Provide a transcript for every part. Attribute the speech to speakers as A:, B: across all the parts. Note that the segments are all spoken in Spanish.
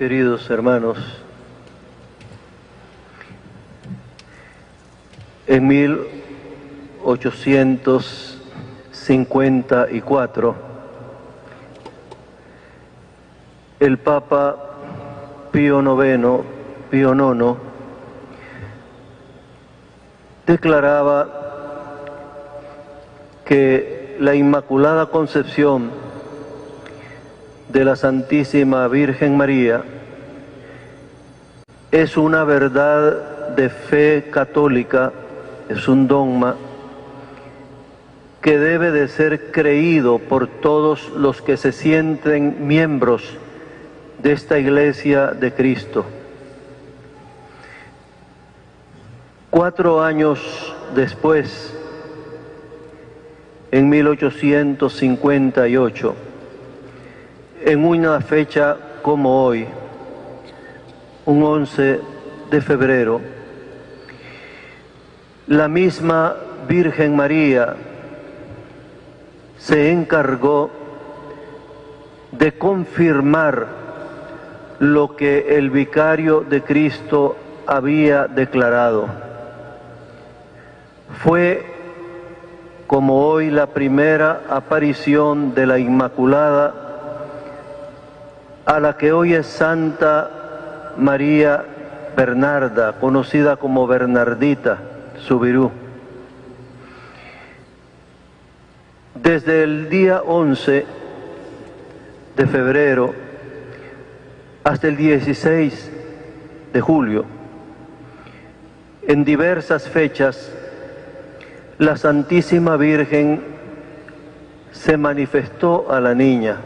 A: Queridos hermanos, en 1854, el Papa Pío IX declaraba que la Inmaculada Concepción de la Santísima Virgen María es una verdad de fe católica, es un dogma que debe de ser creído por todos los que se sienten miembros de esta Iglesia de Cristo. 4 años después, en 1858, en una fecha como hoy, un 11 de febrero, la misma Virgen María se encargó de confirmar lo que el vicario de Cristo había declarado. Fue como hoy la primera aparición de la Inmaculada, a la que hoy es Santa María Bernarda, conocida como Bernardita Subirú. Desde el día 11 de febrero hasta el 16 de julio, en diversas fechas, la Santísima Virgen se manifestó a la niña.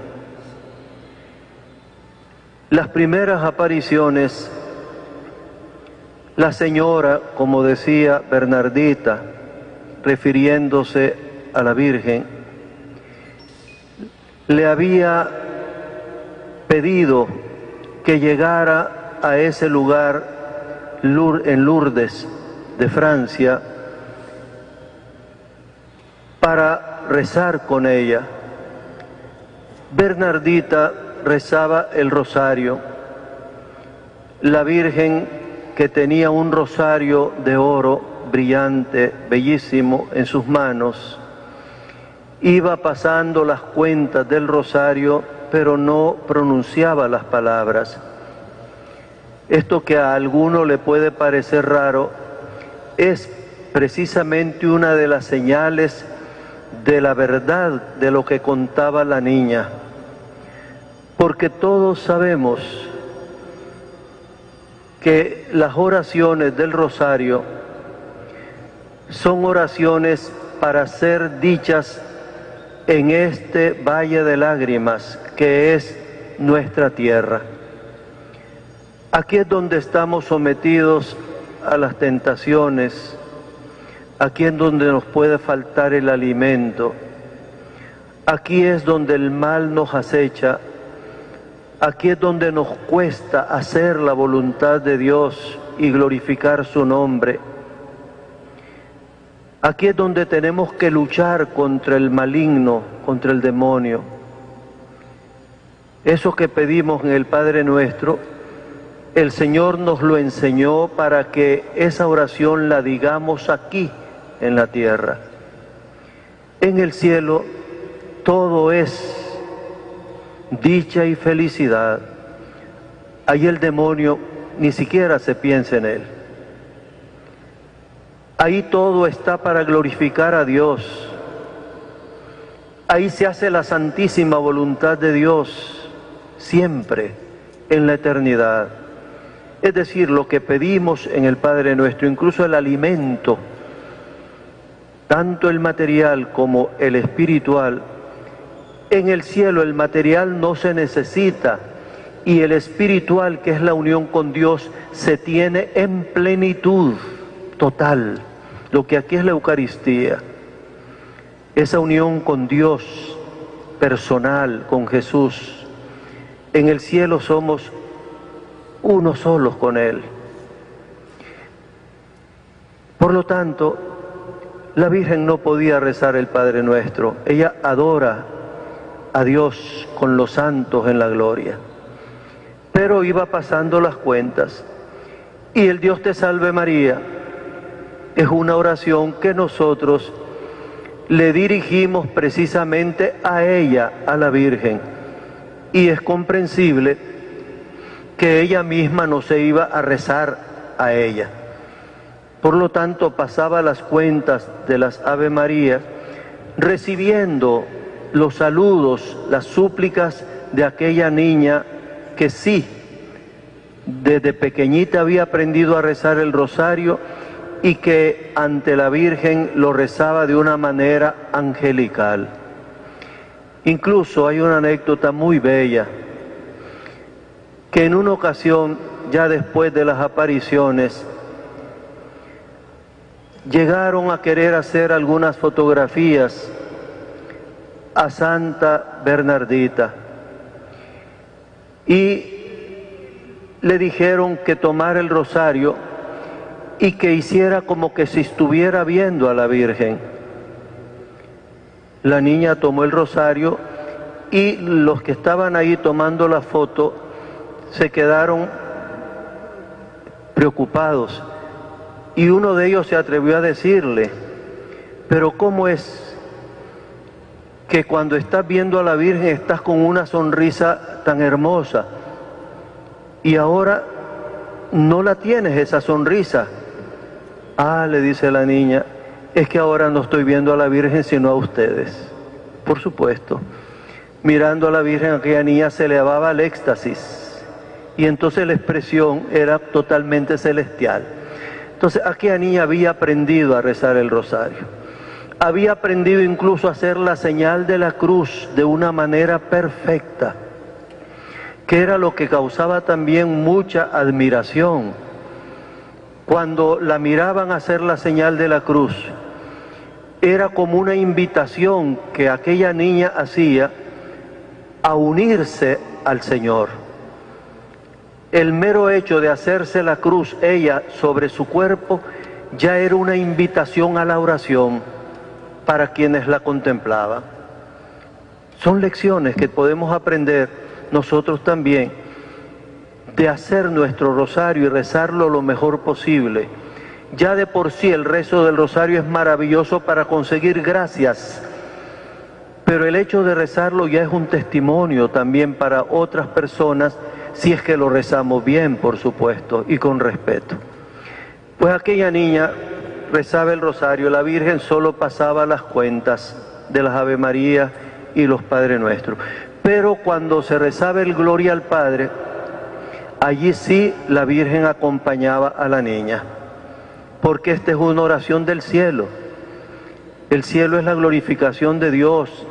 A: Las primeras apariciones, la señora, como decía Bernardita, refiriéndose a la Virgen, le había pedido que llegara a ese lugar en Lourdes de Francia para rezar con ella. Bernardita rezaba el rosario. La Virgen, que tenía un rosario de oro brillante, bellísimo, en sus manos, iba pasando las cuentas del rosario, pero no pronunciaba las palabras. Esto, que a alguno le puede parecer raro, es precisamente una de las señales de la verdad de lo que contaba la niña. Porque todos sabemos que las oraciones del rosario son oraciones para ser dichas en este valle de lágrimas que es nuestra tierra. Aquí es donde estamos sometidos a las tentaciones, aquí es donde nos puede faltar el alimento, aquí es donde el mal nos acecha. Aquí es donde nos cuesta hacer la voluntad de Dios y glorificar su nombre. Aquí es donde tenemos que luchar contra el maligno, contra el demonio. Eso que pedimos en el Padre Nuestro, el Señor nos lo enseñó para que esa oración la digamos aquí en la tierra. En el cielo todo es dicha y felicidad. Ahí el demonio ni siquiera se piensa en él. Ahí todo está para glorificar a Dios. Ahí se hace la santísima voluntad de Dios, siempre, en la eternidad. Es decir, lo que pedimos en el Padre Nuestro, incluso el alimento, tanto el material como el espiritual. En el cielo el material no se necesita y el espiritual, que es la unión con Dios, se tiene en plenitud total. Lo que aquí es la Eucaristía, esa unión con Dios personal, con Jesús. En el cielo somos uno solos con Él. Por lo tanto, la Virgen no podía rezar el Padre Nuestro. Ella adora a Dios con los santos en la gloria. Pero pero iba pasando las cuentas. Y el Dios te salve María es una oración que nosotros le dirigimos precisamente a ella, a la Virgen. Y es comprensible que ella misma no se iba a rezar a ella. Por lo tanto, pasaba las cuentas de las Ave Marías, recibiendo los saludos, las súplicas de aquella niña que sí, desde pequeñita había aprendido a rezar el rosario y que ante la Virgen lo rezaba de una manera angelical. Incluso hay una anécdota muy bella, que en una ocasión, ya después de las apariciones, llegaron a querer hacer algunas fotografías a Santa Bernardita y le dijeron que tomara el rosario y que hiciera como que si estuviera viendo a la Virgen. La niña tomó el rosario y los que estaban ahí tomando la foto se quedaron preocupados. Y uno de ellos se atrevió a decirle, pero ¿cómo es que cuando estás viendo a la Virgen estás con una sonrisa tan hermosa y ahora no la tienes esa sonrisa? Ah, le dice la niña, es que ahora no estoy viendo a la Virgen sino a ustedes. Por supuesto, mirando a la Virgen aquella niña se elevaba al éxtasis y entonces la expresión era totalmente celestial. Entonces aquella niña había aprendido a rezar el rosario, había aprendido incluso a hacer la señal de la cruz de una manera perfecta, que era lo que causaba también mucha admiración. Cuando la miraban hacer la señal de la cruz, era como una invitación que aquella niña hacía a unirse al Señor. El mero hecho de hacerse la cruz ella sobre su cuerpo ya era una invitación a la oración para quienes la contemplaban. Son lecciones que podemos aprender nosotros también de hacer nuestro rosario y rezarlo lo mejor posible. Ya de por sí el rezo del rosario es maravilloso para conseguir gracias, pero el hecho de rezarlo ya es un testimonio también para otras personas, si es que lo rezamos bien, por supuesto, y con respeto. Pues aquella niña rezaba el rosario, la Virgen solo pasaba las cuentas de las Ave María y los Padre Nuestro. Pero cuando se rezaba el Gloria al Padre, allí sí la Virgen acompañaba a la niña, porque esta es una oración del cielo. El cielo es la glorificación de Dios.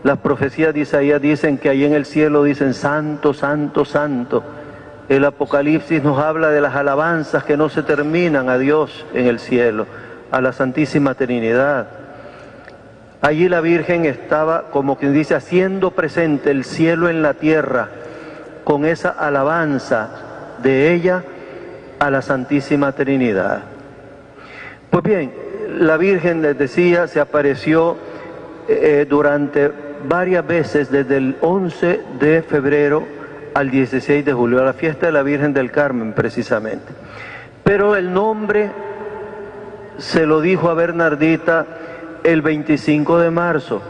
A: Las profecías de Isaías dicen que ahí en el cielo dicen santo, santo, santo. El Apocalipsis nos habla de las alabanzas que no se terminan a Dios en el cielo, a la Santísima Trinidad. Allí la Virgen estaba, como quien dice, haciendo presente el cielo en la tierra, con esa alabanza de ella a la Santísima Trinidad. Pues bien, la Virgen, les decía, se apareció durante varias veces desde el 11 de febrero al 16 de julio, a la fiesta de la Virgen del Carmen precisamente. Pero el nombre se lo dijo a Bernardita el 25 de marzo,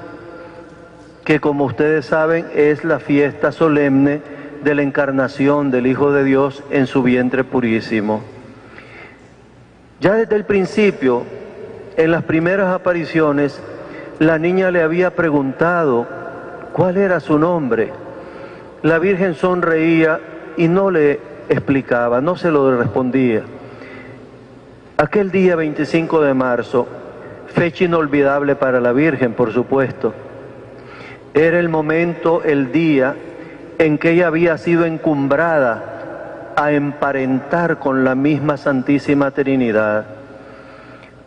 A: que como ustedes saben es la fiesta solemne de la encarnación del Hijo de Dios en su vientre purísimo. Ya desde el principio, en las primeras apariciones, la niña le había preguntado cuál era su nombre. La Virgen sonreía y no le explicaba, no se lo respondía. Aquel día 25 de marzo, fecha inolvidable para la Virgen, por supuesto, era el momento, el día en que ella había sido encumbrada a emparentar con la misma Santísima Trinidad,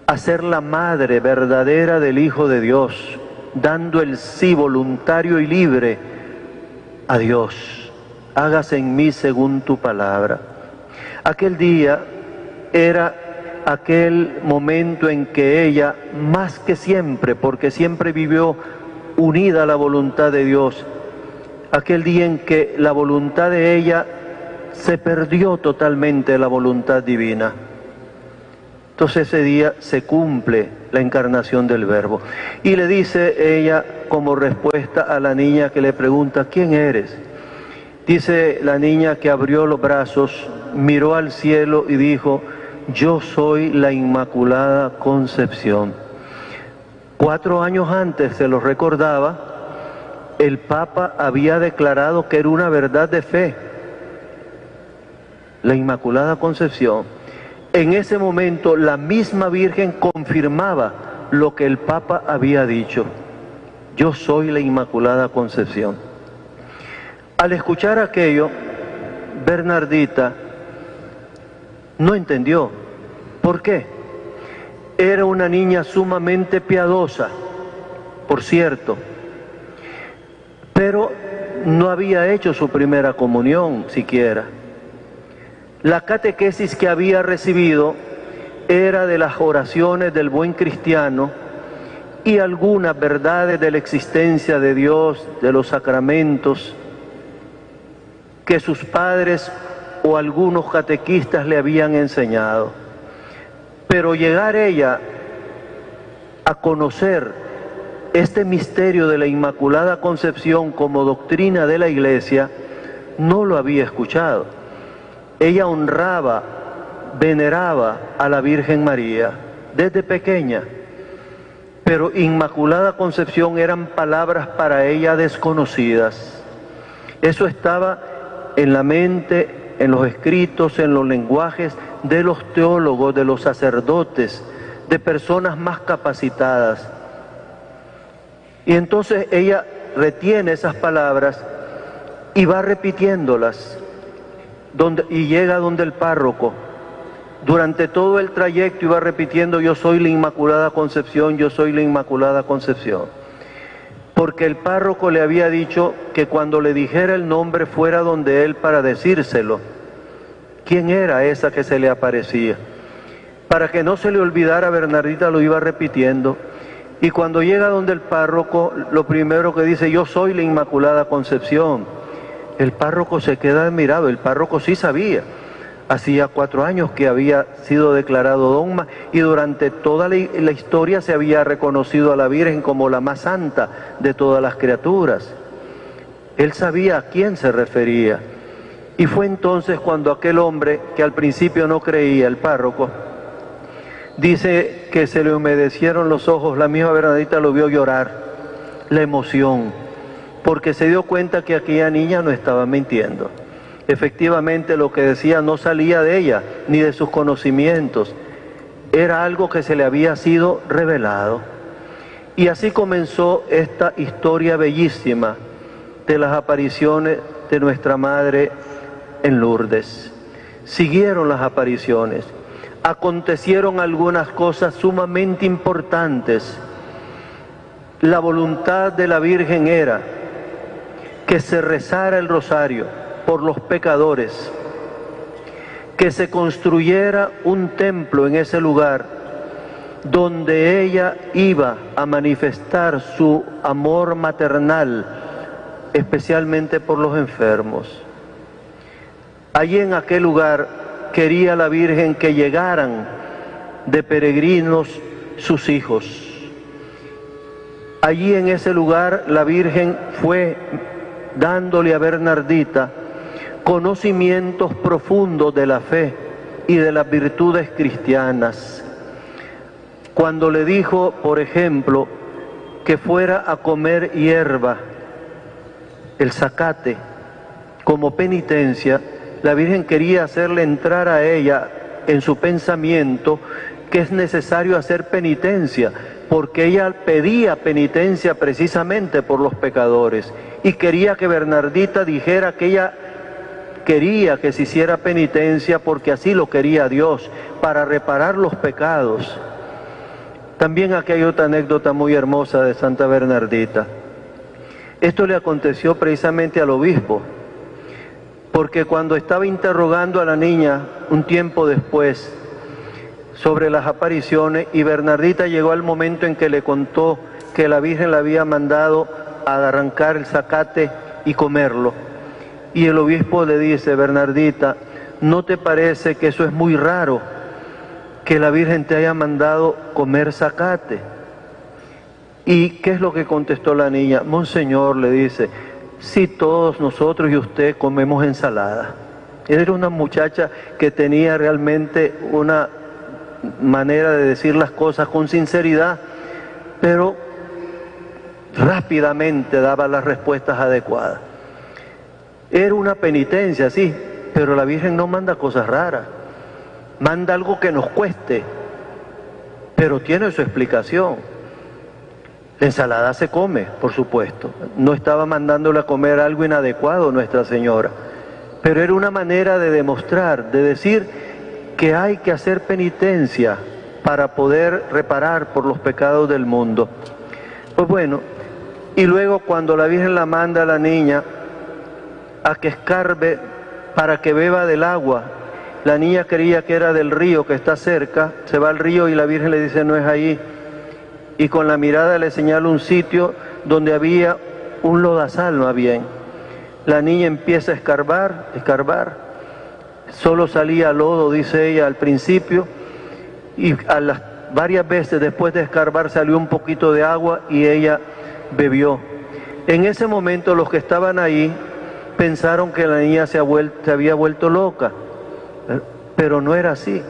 A: a ser la madre verdadera del Hijo de Dios, dando el sí voluntario y libre a Dios. Hágase en mí según tu palabra. Aquel día era aquel momento en que ella, más que siempre, porque siempre vivió unida a la voluntad de Dios, aquel día en que la voluntad de ella se perdió totalmente la voluntad divina. Entonces ese día se cumple la encarnación del Verbo. Y le dice ella como respuesta a la niña que le pregunta, ¿quién eres? Dice la niña que abrió los brazos, miró al cielo y dijo, yo soy la Inmaculada Concepción. 4 años antes, se lo recordaba, el Papa había declarado que era una verdad de fe, la Inmaculada Concepción. En ese momento la misma Virgen confirmaba lo que el Papa había dicho. Yo soy la Inmaculada Concepción. Al escuchar aquello, Bernardita no entendió. ¿Por qué? Era una niña sumamente piadosa, por cierto, pero no había hecho su primera comunión siquiera. La catequesis que había recibido era de las oraciones del buen cristiano y algunas verdades de la existencia de Dios, de los sacramentos, que sus padres o algunos catequistas le habían enseñado. Pero llegar ella a conocer este misterio de la Inmaculada Concepción como doctrina de la Iglesia, no lo había escuchado. Ella honraba, veneraba a la Virgen María desde pequeña, pero Inmaculada Concepción eran palabras para ella desconocidas. Eso estaba en la mente, en los escritos, en los lenguajes de los teólogos, de los sacerdotes, de personas más capacitadas. Y entonces ella retiene esas palabras y va repitiéndolas. Y llega donde el párroco. Durante todo el trayecto iba repitiendo, yo soy la Inmaculada Concepción, yo soy la Inmaculada Concepción. Porque el párroco le había dicho que cuando le dijera el nombre fuera donde él para decírselo. ¿Quién era esa que se le aparecía? Para que no se le olvidara, Bernardita lo iba repitiendo. Y cuando llega donde el párroco, lo primero que dice, yo soy la Inmaculada Concepción. El párroco se queda admirado, el párroco sí sabía. Hacía 4 años que había sido declarado dogma y durante toda la historia se había reconocido a la Virgen como la más santa de todas las criaturas. Él sabía a quién se refería. Y fue entonces cuando aquel hombre, que al principio no creía, el párroco, dice que se le humedecieron los ojos, la misma Bernardita lo vio llorar, la emoción, porque se dio cuenta que aquella niña no estaba mintiendo. Efectivamente lo que decía no salía de ella, ni de sus conocimientos, era algo que se le había sido revelado. Y así comenzó esta historia bellísima de las apariciones de nuestra Madre en Lourdes. Siguieron las apariciones, acontecieron algunas cosas sumamente importantes. La voluntad de la Virgen era que se rezara el rosario por los pecadores, que se construyera un templo en ese lugar donde ella iba a manifestar su amor maternal, especialmente por los enfermos. Allí en aquel lugar quería la Virgen que llegaran de peregrinos sus hijos. Allí en ese lugar la Virgen fue dándole a Bernardita conocimientos profundos de la fe y de las virtudes cristianas. Cuando le dijo, por ejemplo, que fuera a comer hierba, el zacate, como penitencia, la Virgen quería hacerle entrar a ella en su pensamiento que es necesario hacer penitencia, porque ella pedía penitencia precisamente por los pecadores y quería que Bernardita dijera que ella quería que se hiciera penitencia porque así lo quería Dios, para reparar los pecados. También aquí hay otra anécdota muy hermosa de Santa Bernardita. Esto le aconteció precisamente al obispo, porque cuando estaba interrogando a la niña un tiempo después sobre las apariciones, y Bernardita llegó al momento en que le contó que la Virgen le había mandado a arrancar el zacate y comerlo, Y el obispo le dice: Bernardita, ¿no te parece que eso es muy raro, que la Virgen te haya mandado comer zacate? ¿Y qué es lo que contestó la niña? Monseñor, le dice, si todos nosotros y usted comemos ensalada. Era una muchacha que tenía realmente una manera de decir las cosas con sinceridad, pero rápidamente daba las respuestas adecuadas. Era una penitencia, sí, pero la Virgen no manda cosas raras, manda algo que nos cueste, pero tiene su explicación. La ensalada se come, por supuesto, no estaba mandándole a comer algo inadecuado Nuestra Señora, pero era una manera de demostrar, de decir que hay que hacer penitencia para poder reparar por los pecados del mundo. Pues bueno, y luego cuando la Virgen la manda a la niña a que escarbe para que beba del agua, la niña creía que era del río que está cerca, se va al río y la Virgen le dice: no es ahí, y con la mirada le señala un sitio donde había un lodazal más bien. La niña empieza a escarbar, solo salía lodo, dice ella al principio, y varias veces después de escarbar salió un poquito de agua y ella bebió. En ese momento los que estaban ahí pensaron que la niña se había vuelto loca, pero no era así.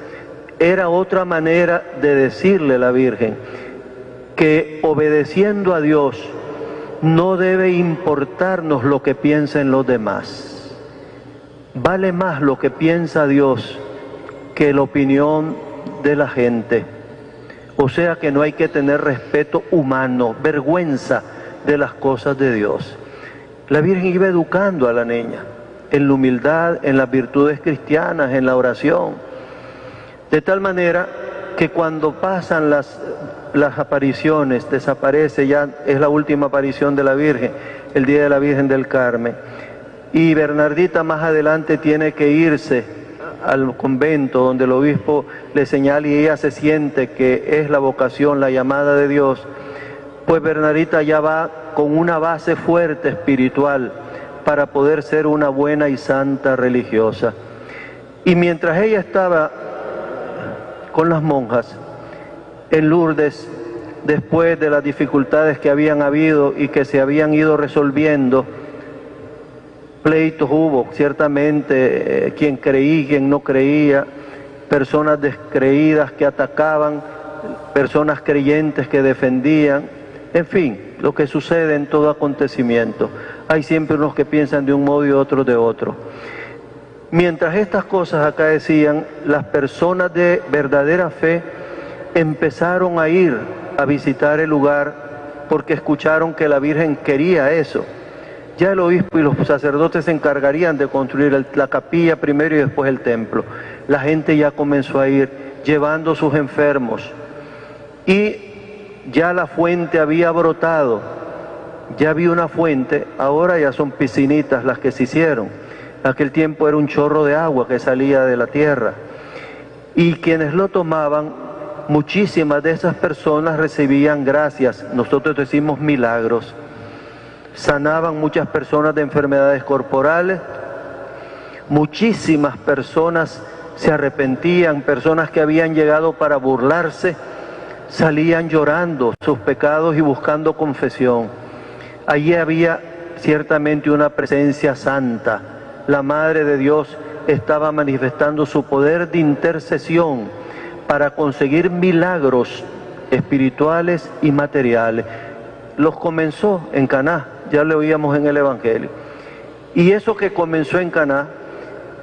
A: Era otra manera de decirle a la Virgen que obedeciendo a Dios no debe importarnos lo que piensen los demás. Vale más lo que piensa Dios que la opinión de la gente. O sea que no hay que tener respeto humano, vergüenza de las cosas de Dios. La Virgen iba educando a la niña en la humildad, en las virtudes cristianas, en la oración, de tal manera que cuando pasan las apariciones, desaparece, ya es la última aparición de la Virgen, el día de la Virgen del Carmen, y Bernardita más adelante tiene que irse al convento donde el obispo le señala y ella se siente que es la vocación, la llamada de Dios. Pues Bernardita ya va con una base fuerte espiritual para poder ser una buena y santa religiosa. Y mientras ella estaba con las monjas en Lourdes, después de las dificultades que habían habido y que se habían ido resolviendo, pleitos hubo, ciertamente, quien creía, quien no creía, personas descreídas que atacaban, personas creyentes que defendían, en fin, lo que sucede en todo acontecimiento. Hay siempre unos que piensan de un modo y otros de otro. Mientras estas cosas acaecían, las personas de verdadera fe empezaron a ir a visitar el lugar porque escucharon que la Virgen quería eso. Ya el obispo y los sacerdotes se encargarían de construir la capilla primero y después el templo. La gente ya comenzó a ir llevando sus enfermos y ya la fuente había brotado, ya había una fuente, ahora ya son piscinitas las que se hicieron. Aquel tiempo era un chorro de agua que salía de la tierra y quienes lo tomaban, muchísimas de esas personas recibían gracias, nosotros decimos milagros. Sanaban muchas personas de enfermedades corporales, muchísimas personas se arrepentían, personas que habían llegado para burlarse, salían llorando sus pecados y buscando confesión. Allí había ciertamente una presencia santa. La Madre de Dios estaba manifestando su poder de intercesión para conseguir milagros espirituales y materiales. Los comenzó en Caná, ya lo oíamos en el Evangelio. Y eso que comenzó en Caná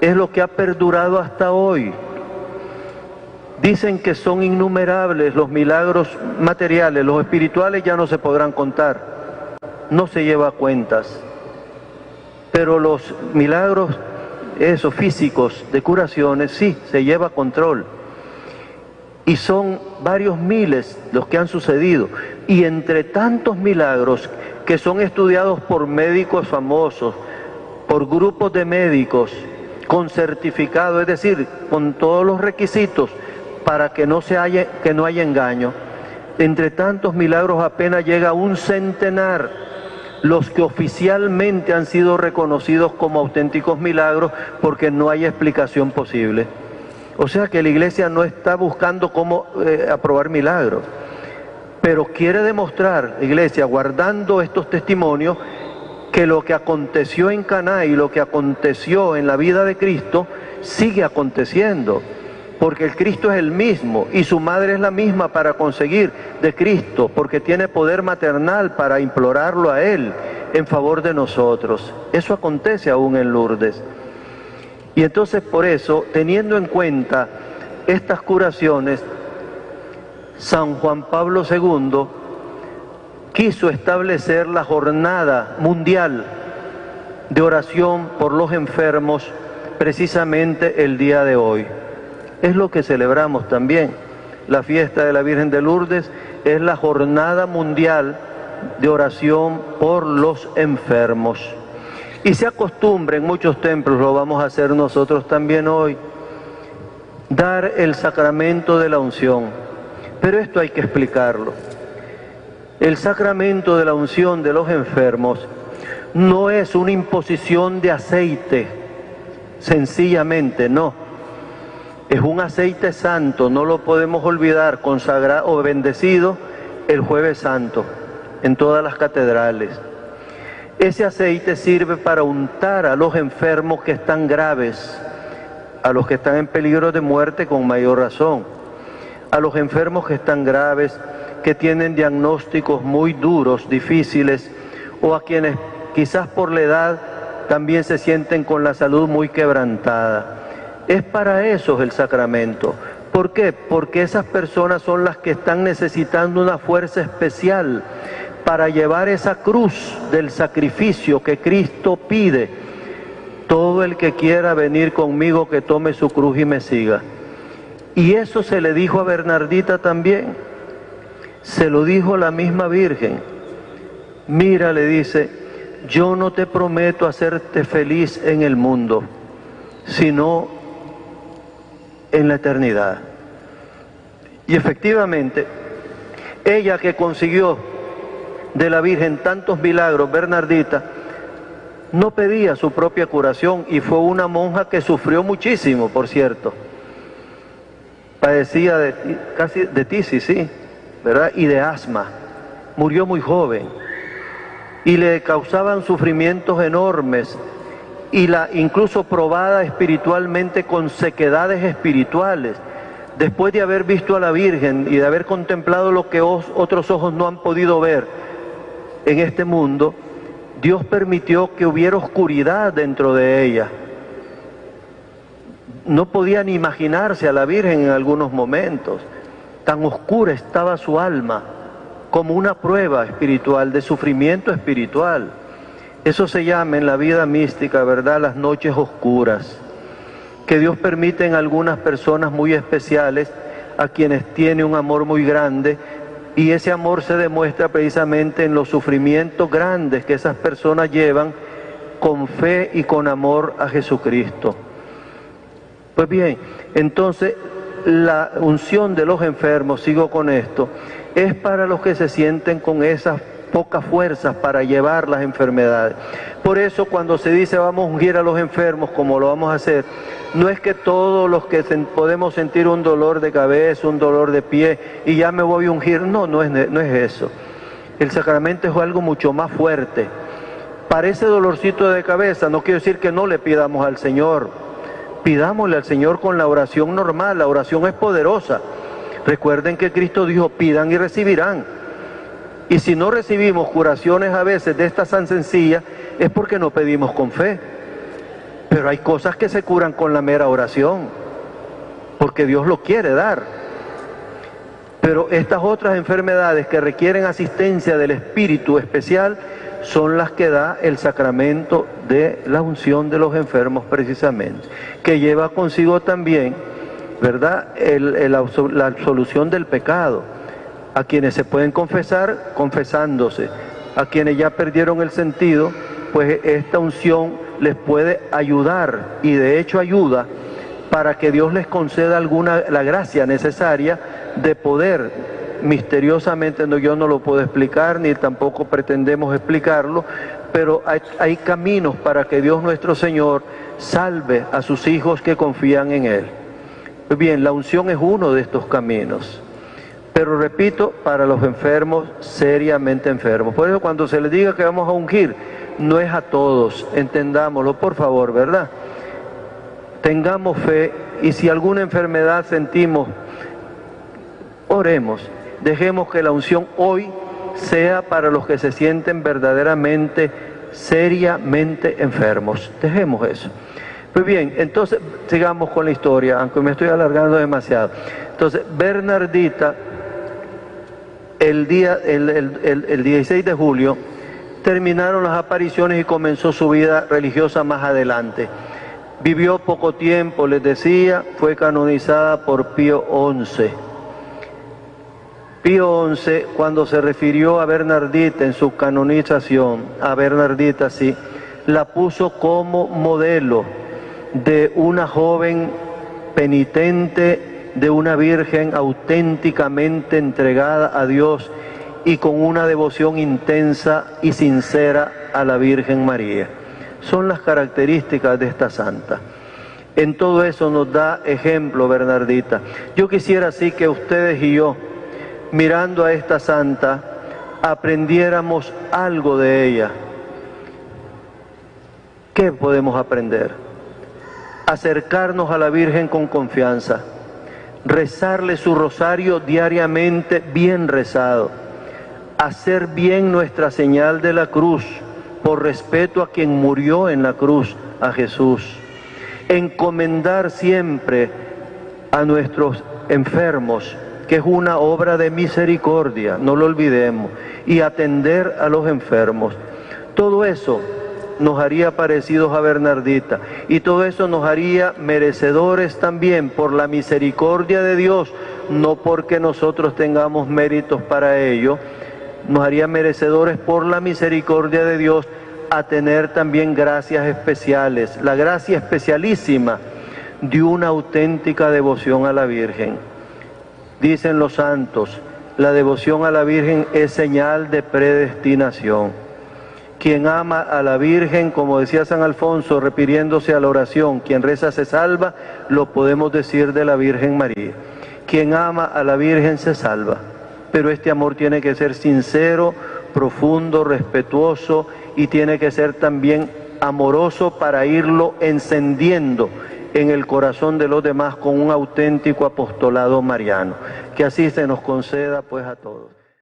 A: es lo que ha perdurado hasta hoy. Dicen que son innumerables los milagros materiales, los espirituales ya no se podrán contar, no se lleva cuentas. Pero los milagros, esos físicos de curaciones, sí, se lleva control. Y son varios miles los que han sucedido. Y entre tantos milagros que son estudiados por médicos famosos, por grupos de médicos, con certificado, es decir, con todos los requisitos para que no haya engaño, entre tantos milagros apenas llega a un centenar los que oficialmente han sido reconocidos como auténticos milagros porque no hay explicación posible. O sea que la Iglesia no está buscando cómo aprobar milagros, pero quiere demostrar, la Iglesia, guardando estos testimonios, que lo que aconteció en Caná y lo que aconteció en la vida de Cristo sigue aconteciendo, porque el Cristo es el mismo y su madre es la misma para conseguir de Cristo, porque tiene poder maternal para implorarlo a Él en favor de nosotros. Eso acontece aún en Lourdes. Y entonces por eso, teniendo en cuenta estas curaciones, San Juan Pablo II quiso establecer la jornada mundial de oración por los enfermos precisamente el día de hoy. Es lo que celebramos también. La fiesta de la Virgen de Lourdes es la jornada mundial de oración por los enfermos. Y se acostumbra en muchos templos, lo vamos a hacer nosotros también hoy, dar el sacramento de la unción. Pero esto hay que explicarlo. El sacramento de la unción de los enfermos no es una imposición de aceite, sencillamente no. Es un aceite santo, no lo podemos olvidar, consagrado o bendecido el Jueves Santo en todas las catedrales. Ese aceite sirve para untar a los enfermos que están graves, a los que están en peligro de muerte con mayor razón, a los enfermos que están graves, que tienen diagnósticos muy duros, difíciles, o a quienes quizás por la edad también se sienten con la salud muy quebrantada. Es para esos el sacramento. ¿Por qué? Porque esas personas son las que están necesitando una fuerza especial para llevar esa cruz del sacrificio que Cristo pide. Todo el que quiera venir conmigo, que tome su cruz y me siga. Y eso se le dijo a Bernardita también. Se lo dijo la misma Virgen. Mira, le dice, yo no te prometo hacerte feliz en el mundo, sino en la eternidad. Y efectivamente, ella que consiguió de la Virgen tantos milagros, Bernardita, no pedía su propia curación y fue una monja que sufrió muchísimo, por cierto. Padecía casi de tisis, sí, ¿verdad? Y de asma. Murió muy joven y le causaban sufrimientos enormes y incluso probada espiritualmente con sequedades espirituales. Después de haber visto a la Virgen y de haber contemplado lo que otros ojos no han podido ver en este mundo, Dios permitió que hubiera oscuridad dentro de ella. No podía ni imaginarse a la Virgen en algunos momentos. Tan oscura estaba su alma, como una prueba espiritual, de sufrimiento espiritual. Eso se llama en la vida mística, ¿verdad?, las noches oscuras, que Dios permite en algunas personas muy especiales, a quienes tiene un amor muy grande, y ese amor se demuestra precisamente en los sufrimientos grandes que esas personas llevan con fe y con amor a Jesucristo. Pues bien, entonces la unción de los enfermos, sigo con esto, es para los que se sienten con esas pocas fuerzas para llevar las enfermedades. Por eso cuando se dice vamos a ungir a los enfermos, como lo vamos a hacer, no es que todos los que podemos sentir un dolor de cabeza, un dolor de pie, y ya me voy a ungir, no es eso. El sacramento es algo mucho más fuerte. Para ese dolorcito de cabeza, no quiero decir que no le pidamos al Señor, pidámosle al Señor con la oración normal, la oración es poderosa. Recuerden que Cristo dijo, pidan y recibirán. Y si no recibimos curaciones a veces de estas tan sencillas, es porque no pedimos con fe. Pero hay cosas que se curan con la mera oración, porque Dios lo quiere dar. Pero estas otras enfermedades que requieren asistencia del Espíritu especial son las que da el sacramento de la unción de los enfermos precisamente, que lleva consigo también, ¿verdad?, la absolución del pecado. A quienes se pueden confesar, confesándose. A quienes ya perdieron el sentido, pues esta unción les puede ayudar, y de hecho ayuda, para que Dios les conceda la gracia necesaria de poder misteriosamente, yo no lo puedo explicar, ni tampoco pretendemos explicarlo, pero hay caminos para que Dios nuestro Señor salve a sus hijos que confían en Él. Pues bien, la unción es uno de estos caminos. Pero repito, para los enfermos, seriamente enfermos. Por eso cuando se les diga que vamos a ungir, no es a todos, entendámoslo, por favor, ¿verdad? Tengamos fe, y si alguna enfermedad sentimos, oremos. Dejemos que la unción hoy sea para los que se sienten verdaderamente, seriamente enfermos. Dejemos eso. Pues bien, entonces sigamos con la historia, aunque me estoy alargando demasiado. Entonces, Bernardita, el 16 de julio, terminaron las apariciones y comenzó su vida religiosa más adelante. Vivió poco tiempo, les decía, fue canonizada por Pío XI. Pío XI, cuando se refirió a Bernardita en su canonización, a Bernardita sí, la puso como modelo de una joven penitente, de una virgen auténticamente entregada a Dios y con una devoción intensa y sincera a la Virgen María. Son las características de esta santa. En todo eso nos da ejemplo Bernardita. Yo quisiera así que ustedes y yo, mirando a esta santa, aprendiéramos algo de ella. ¿Qué podemos aprender? Acercarnos a la Virgen con confianza, rezarle su rosario diariamente bien rezado, hacer bien nuestra señal de la cruz, por respeto a quien murió en la cruz, a Jesús. Encomendar siempre a nuestros enfermos, que es una obra de misericordia, no lo olvidemos, y atender a los enfermos. Todo eso nos haría parecidos a Bernardita, y todo eso nos haría merecedores también por la misericordia de Dios, no porque nosotros tengamos méritos para ello, nos haría merecedores por la misericordia de Dios a tener también gracias especiales, la gracia especialísima de una auténtica devoción a la Virgen. Dicen los santos, la devoción a la Virgen es señal de predestinación. Quien ama a la Virgen, como decía San Alfonso, refiriéndose a la oración, quien reza se salva, lo podemos decir de la Virgen María. Quien ama a la Virgen se salva. Pero este amor tiene que ser sincero, profundo, respetuoso, y tiene que ser también amoroso para irlo encendiendo en el corazón de los demás con un auténtico apostolado mariano. Que así se nos conceda pues a todos.